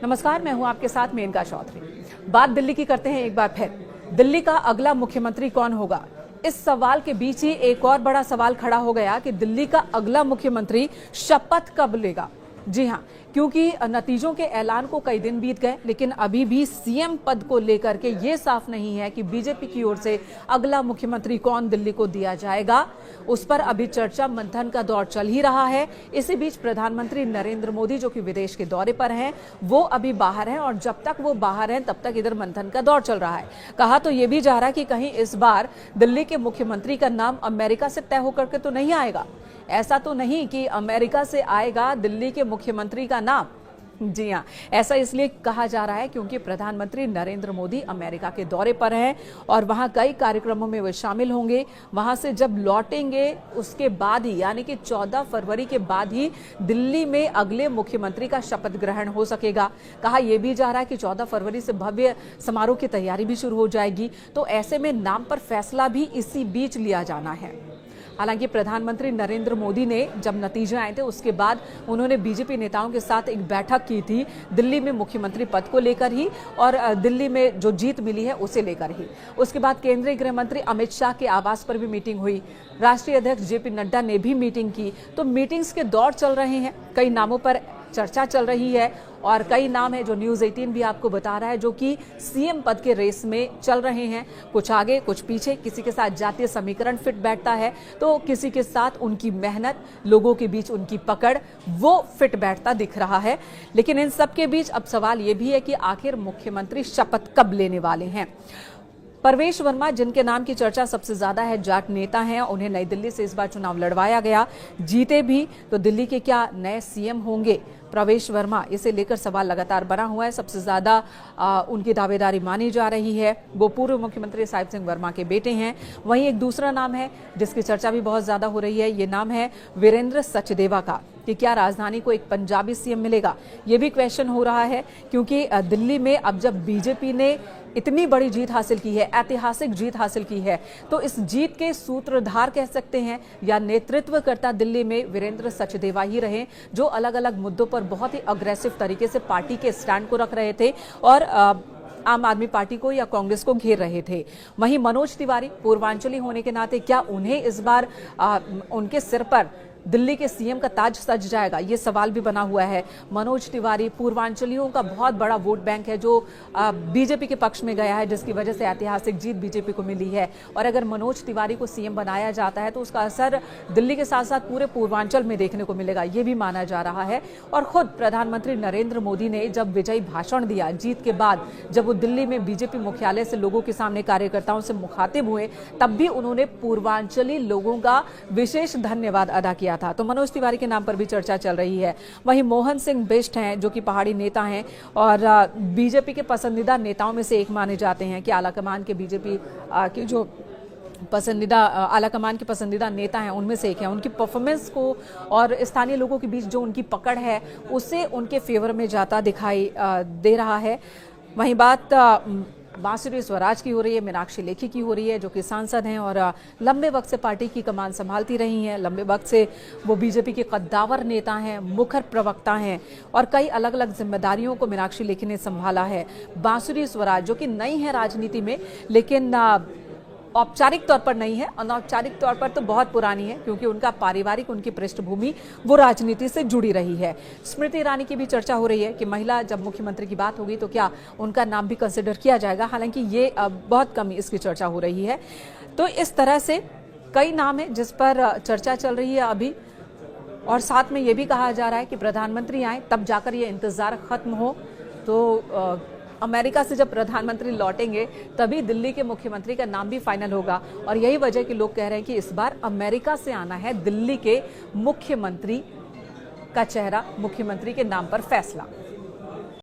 नमस्कार, मैं हूं आपके साथ मेनका चौधरी। बात दिल्ली की करते हैं एक बार फिर। दिल्ली का अगला मुख्यमंत्री कौन होगा? इस सवाल के बीच ही एक और बड़ा सवाल खड़ा हो गया कि दिल्ली का अगला मुख्यमंत्री शपथ कब लेगा। जी हां, क्योंकि नतीजों के ऐलान को कई दिन बीत गए, लेकिन अभी भी सीएम पद को लेकर के ये साफ नहीं है कि बीजेपी की ओर से अगला मुख्यमंत्री कौन दिल्ली को दिया जाएगा। उस पर अभी चर्चा मंथन का दौर चल ही रहा है। इसी बीच प्रधानमंत्री नरेंद्र मोदी, जो कि विदेश के दौरे पर हैं, वो अभी बाहर हैं और जब तक वो बाहर हैं तब तक इधर मंथन का दौर चल रहा है। कहा तो ये भी जा रहा है कि कहीं इस बार दिल्ली के मुख्यमंत्री का नाम अमेरिका से तय होकर के तो नहीं आएगा। ऐसा तो नहीं कि अमेरिका से आएगा दिल्ली के मुख्यमंत्री का नाम। जी हां, ऐसा इसलिए कहा जा रहा है क्योंकि प्रधानमंत्री नरेंद्र मोदी अमेरिका के दौरे पर हैं और वहां कई कार्यक्रमों में वे शामिल होंगे। वहां से जब लौटेंगे उसके बाद ही, यानी कि 14 फरवरी के बाद ही दिल्ली में अगले मुख्यमंत्री का शपथ ग्रहण हो सकेगा। कहा यह भी जा रहा है कि 14 फरवरी से भव्य समारोह की तैयारी भी शुरू हो जाएगी, तो ऐसे में नाम पर फैसला भी इसी बीच लिया जाना है। हालांकि प्रधानमंत्री नरेंद्र मोदी ने जब नतीजे आए थे उसके बाद उन्होंने बीजेपी नेताओं के साथ एक बैठक की थी दिल्ली में मुख्यमंत्री पद को लेकर ही और दिल्ली में जो जीत मिली है उसे लेकर ही। उसके बाद केंद्रीय गृह मंत्री अमित शाह के आवास पर भी मीटिंग हुई। राष्ट्रीय अध्यक्ष जेपी नड्डा ने भी मीटिंग की। तो मीटिंग्स के दौर चल रहे हैं, कई नामों पर चर्चा चल रही है और कई नाम है जो न्यूज़ 18 भी आपको बता रहा है, जो कि सीएम पद के रेस में चल रहे हैं। कुछ आगे कुछ पीछे, किसी के साथ जातीय समीकरण फिट बैठता है तो किसी के साथ उनकी मेहनत, लोगों के बीच उनकी पकड़, वो फिट बैठता दिख रहा है। लेकिन इन सब के बीच अब सवाल ये भी है कि आखिर मुख्यमंत्री शपथ कब लेने वाले हैं। परवेश वर्मा, जिनके नाम की चर्चा सबसे ज्यादा है, जाट नेता हैं, उन्हें नई दिल्ली से इस बार चुनाव लड़वाया गया। जीते भी तो दिल्ली के क्या नए सीएम होंगे प्रवेश वर्मा? इसे लेकर सवाल लगातार बना हुआ है। सबसे ज्यादा उनकी दावेदारी मानी जा रही है। वो पूर्व मुख्यमंत्री साहिब सिंह वर्मा के बेटे हैं। वहीं एक दूसरा नाम है जिसकी चर्चा भी बहुत ज्यादा हो रही है, ये नाम है वीरेंद्र सचदेवा का, कि क्या राजधानी को एक पंजाबी सीएम मिलेगा। ये भी क्वेश्चन हो रहा है क्योंकि दिल्ली में अब जब बीजेपी ने इतनी बड़ी जीत हासिल की है, ऐतिहासिक जीत हासिल की है, तो इस जीत के सूत्रधार कह सकते हैं या नेतृत्वकर्ता दिल्ली में वीरेंद्र सचदेवा ही रहे, जो अलग अलग मुद्दों पर बहुत ही अग्रेसिव तरीके से पार्टी के स्टैंड को रख रहे थे और आम आदमी पार्टी को या कांग्रेस को घेर रहे थे। वहीं मनोज तिवारी पूर्वांचली होने के नाते क्या उन्हें इस बार उनके सिर पर दिल्ली के सीएम का ताज सज जाएगा, ये सवाल भी बना हुआ है। मनोज तिवारी पूर्वांचलियों का बहुत बड़ा वोट बैंक है जो बीजेपी के पक्ष में गया है, जिसकी वजह से ऐतिहासिक जीत बीजेपी को मिली है। और अगर मनोज तिवारी को सीएम बनाया जाता है तो उसका असर दिल्ली के साथ साथ पूरे पूर्वांचल में देखने को मिलेगा, ये भी माना जा रहा है। और खुद प्रधानमंत्री नरेंद्र मोदी ने जब विजयी भाषण दिया जीत के बाद, जब वो दिल्ली में बीजेपी मुख्यालय से लोगों के सामने कार्यकर्ताओं से मुखातिब हुए, तब भी उन्होंने पूर्वांचली लोगों का विशेष धन्यवाद अदा किया था। तो मनोज तिवारी के नाम पर भी चर्चा चल रही है। वहीं मोहन सिंह बिष्ट हैं, जो कि पहाड़ी नेता हैं और बीजेपी के पसंदीदा नेताओं में से एक माने जाते हैं कि आलाकमान के बीजेपी के जो पसंदीदा आलाकमान के पसंदीदा नेता हैं उनमें से एक है। उनकी परफॉर्मेंस को और स्थानीय लोगों के बीच जो उनकी पकड़ है उसे उनके फेवर में जाता दिखाई दे रहा है। वहीं बात बांसुरी स्वराज की हो रही है, मीनाक्षी लेखी की हो रही है, जो कि सांसद हैं और लंबे वक्त से पार्टी की कमान संभालती रही हैं। लंबे वक्त से वो बीजेपी के कद्दावर नेता हैं, मुखर प्रवक्ता हैं और कई अलग अलग जिम्मेदारियों को मीनाक्षी लेखी ने संभाला है। बांसुरी स्वराज, जो कि नई है राजनीति में, लेकिन औपचारिक तौर पर नहीं है, अनौपचारिक तौर पर तो बहुत पुरानी है क्योंकि उनका पारिवारिक, उनकी पृष्ठभूमि वो राजनीति से जुड़ी रही है। स्मृति ईरानी की भी चर्चा हो रही है कि महिला जब मुख्यमंत्री की बात होगी तो क्या उनका नाम भी कंसिडर किया जाएगा। हालांकि ये बहुत कम इसकी चर्चा हो रही है। तो इस तरह से कई नाम है जिस पर चर्चा चल रही है अभी, और साथ में ये भी कहा जा रहा है कि प्रधानमंत्री आए तब जाकर ये इंतजार खत्म हो। तो अमेरिका से जब प्रधानमंत्री लौटेंगे तभी दिल्ली के मुख्यमंत्री का नाम भी फाइनल होगा और यही वजह कि लोग कह रहे हैं कि इस बार अमेरिका से आना है दिल्ली के मुख्यमंत्री का चेहरा, मुख्यमंत्री के नाम पर फैसला।